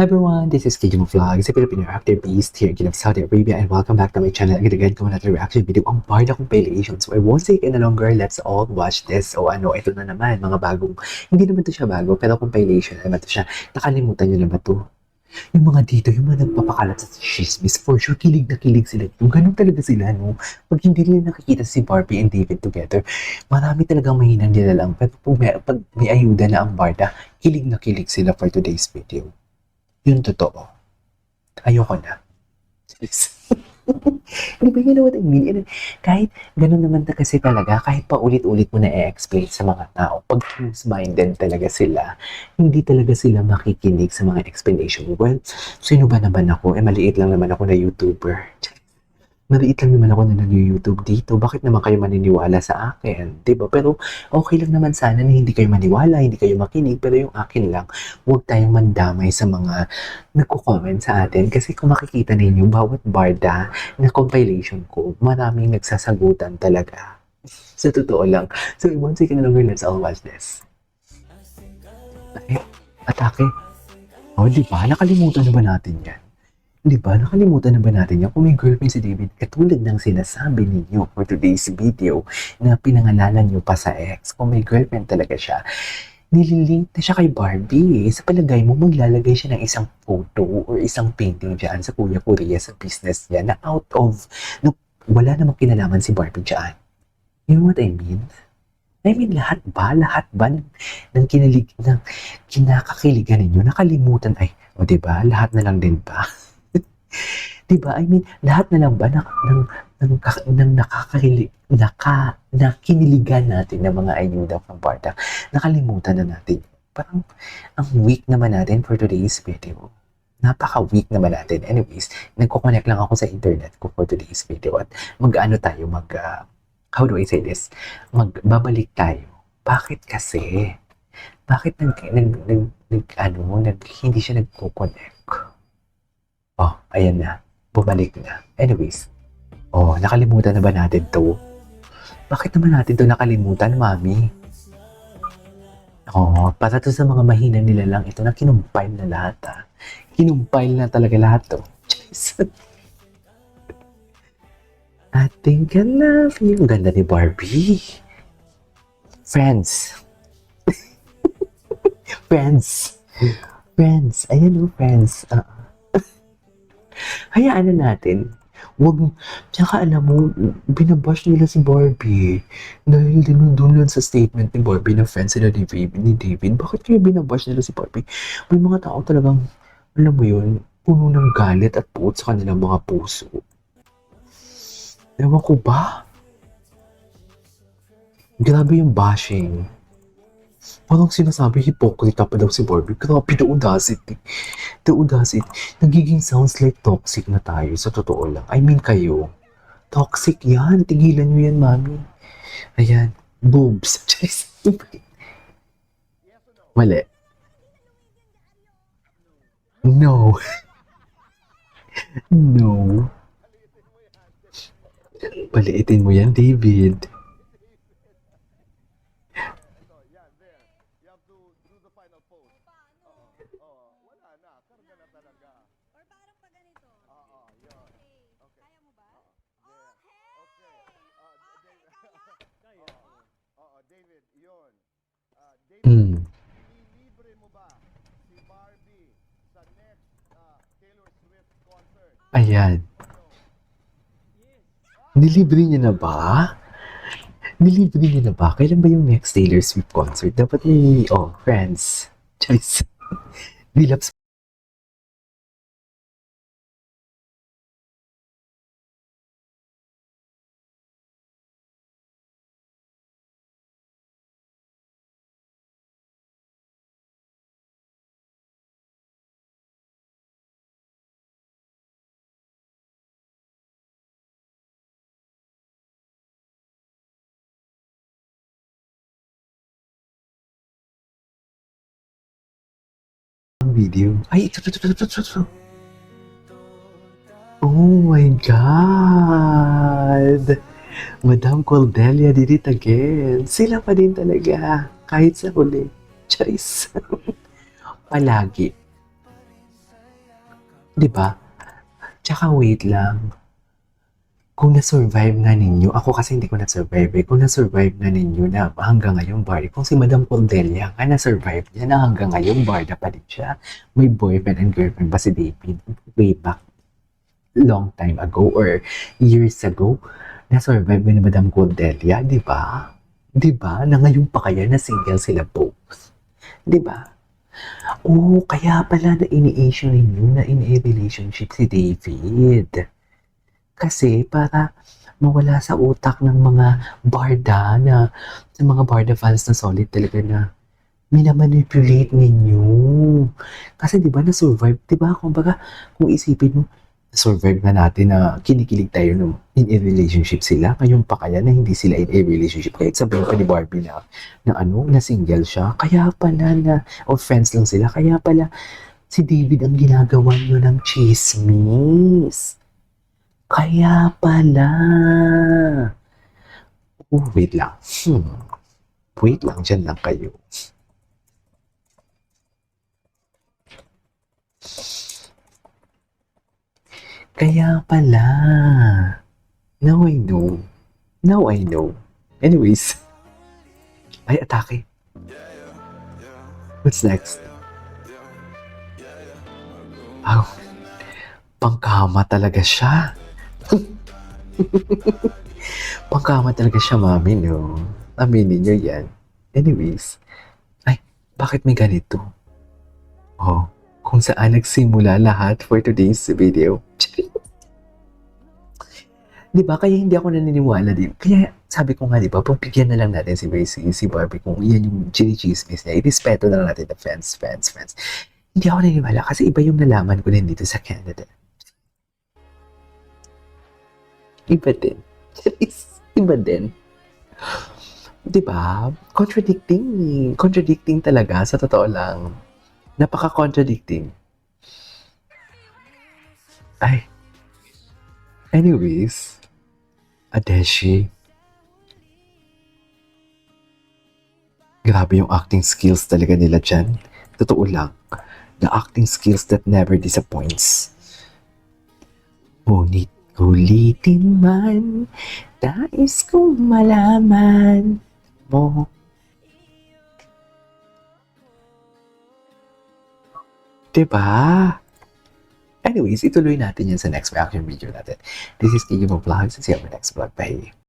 Hi everyone, this is KJ Vlogs, a Filipino actor based here in Saudi Arabia, and welcome back to my channel. Again ko another reaction video ang Barda compilation. So I won't take any longer, let's all watch this. O ano, ito na naman, mga bagong, hindi naman to siya bago, pero compilation naman to siya. Nakalimutan nyo na ba to? Yung mga dito, yung mga nagpapakalat sa chismis, for sure, kilig na kilig sila. Yung ganun talaga sila, no? Pag hindi nila nakikita si Barbie and David together, marami talagang mahinang nila lang. Pero pag may ayuda na ang Barda, kilig na kilig sila for today's video. Yun totoo. Ayoko na. Di ba, you know what I mean? And kahit ganun naman na kasi talaga, kahit pa ulit-ulit mo na i-explain sa mga tao, pag close-minded talaga sila, hindi talaga sila makikinig sa mga explanation. Well, sino ba naman ako? Maliit lang naman ako na YouTuber. Maliit lang naman ako na nag-YouTube dito. Bakit naman kayo maniniwala sa akin? Diba? Pero okay lang naman sana na hindi kayo maniwala, hindi kayo makinig. Pero yung akin lang, huwag tayong mandamay sa mga nagko-comment sa atin. Kasi kung makikita ninyo, bawat barda na compilation ko, maraming nagsasagutan talaga. Sa totoo lang. So, once again, let's all watch this. Ay, atake. Oh, di ba? Nakalimutan na ba natin yan? Di ba? Nakalimutan na ba natin yan? Kung may girlfriend si David, katulad ng sinasabi ninyo for today's video na pinangalanan nyo pa sa ex, kung may girlfriend talaga siya, nililink na siya kay Barbie. Sa palagay mo, maglalagay siya ng isang photo or isang painting dyan sa Kuya Korea sa business niya na out of, na wala namang kinalaman si Barbie dyan. You know what I mean? I mean, lahat ba ng kinakakiligan ninyo, nakalimutan, ay, o diba, lahat na lang din ba? Diba? I mean, lahat na lang ba na kiniligan natin ng mga ayuda from Barda, nakalimutan na natin. Parang, ang weak naman natin for today's video. Napaka-weak naman natin. Anyways, nagko-connect lang ako sa internet ko for today's video at how do I say this? Magbabalik tayo. Bakit kasi? Bakit hindi siya nagko-connect? Oh, ayan na. Bumalik na. Anyways. Oh, nakalimutan na ba natin to? Bakit naman natin to nakalimutan, mami? Oh, para to sa mga mahina nila lang ito na kinumpile na lahat, ha? Kinumpile na talaga lahat to. I think I love you. Ang ganda ni Barbie. Friends. Friends. Friends. Ayan o, friends. Hayaan na natin. Tsaka alam mo, binabash nila si Barbie. Dahil doon lang sa statement ni Barbie na friends sila ni David. Bakit kayo binabash nila si Barbie? May mga tao talagang, alam mo yun, puno ng galit at puot sa kanilang mga puso. Ewan ko ba? Grabe yung bashing. Parang sinasabi, hipokrita pa daw si Barbie. Grabe, the audacity. The audacity. Nagiging sounds like toxic na tayo, sa totoo lang. I mean kayo. Toxic yan. Tigilan nyo yan, mami. Ayan. Boobs. Mali. No. No. Paliitin mo yan, David. Mm. Ayan. Nilibre niya na ba? Nilibre niya na ba? Kailan ba yung next Taylor Swift concert? Dapat may, friends. Choice. Relapse. Video. Ay, ito. Oh my God! Madam Cordelia did it again. Sila pa din talaga. Kahit sa huli. Charis. Palagi. 'Di ba? Tsaka wait lang, kung na-survive nga ninyo, ako kasi hindi ko na-survive eh, kung na-survive nga ninyo na hanggang ngayon barda, kung si Madam Cordelia nga na-survive niya na hanggang ngayon barda pa din siya. May boyfriend and girlfriend ba si David way back long time ago or years ago, na-survive ni Madam Cordelia, di ba? Di ba? Na ngayon pa kaya na single sila both. Di ba? Oo, kaya pala na ini-issue ninyo na in a relationship si David. Kasi para mawala sa utak ng mga barda na, sa mga barda fans na solid talaga na minamanipulate ninyo. Kasi 'di ba na-survive, 'di ba? Kumbaga, kung isipin mo, na-survive na natin na kinikilig tayo nung in a relationship sila. Ngayon pa kaya na hindi sila in a relationship. Kahit sabihin pa ni Barbie na single siya. Kaya pala na, o friends lang sila. Kaya pala si David ang ginagawa nyo ng chismis. Kaya pala. Oh, wait lang. Wait lang, dyan lang kayo. Kaya pala. Now I know. Now I know. Anyways. Ay, atake. What's next? Oh, pangkama talaga siya. Pangkama talaga siya, mami, no? Aminin nyo yan. Anyways. Ay, bakit may ganito? Oh, kung saan nagsimula lahat for today's video. Diba? Kaya hindi ako naniniwala din. Kaya sabi ko nga, diba, pagbigyan na lang natin si Barbie kung yan yung chini-chismis niya. Irespeto na lang natin the fans. Hindi ako naniniwala kasi iba yung nalaman ko din dito sa Canada. Iba din. Iba din. Diba? Contradicting talaga, sa totoo lang. Napaka-contradicting. Ay. Anyways, Adeshi. Grabe yung acting skills talaga nila dyan. Totoo lang. The acting skills that never disappoints. Ngunit ulitin man, nais kong malaman mo. Diba? Anyways, ituloy natin yan sa next reaction video natin. This is Kiki Vlogs. See you on my next vlog. Bye!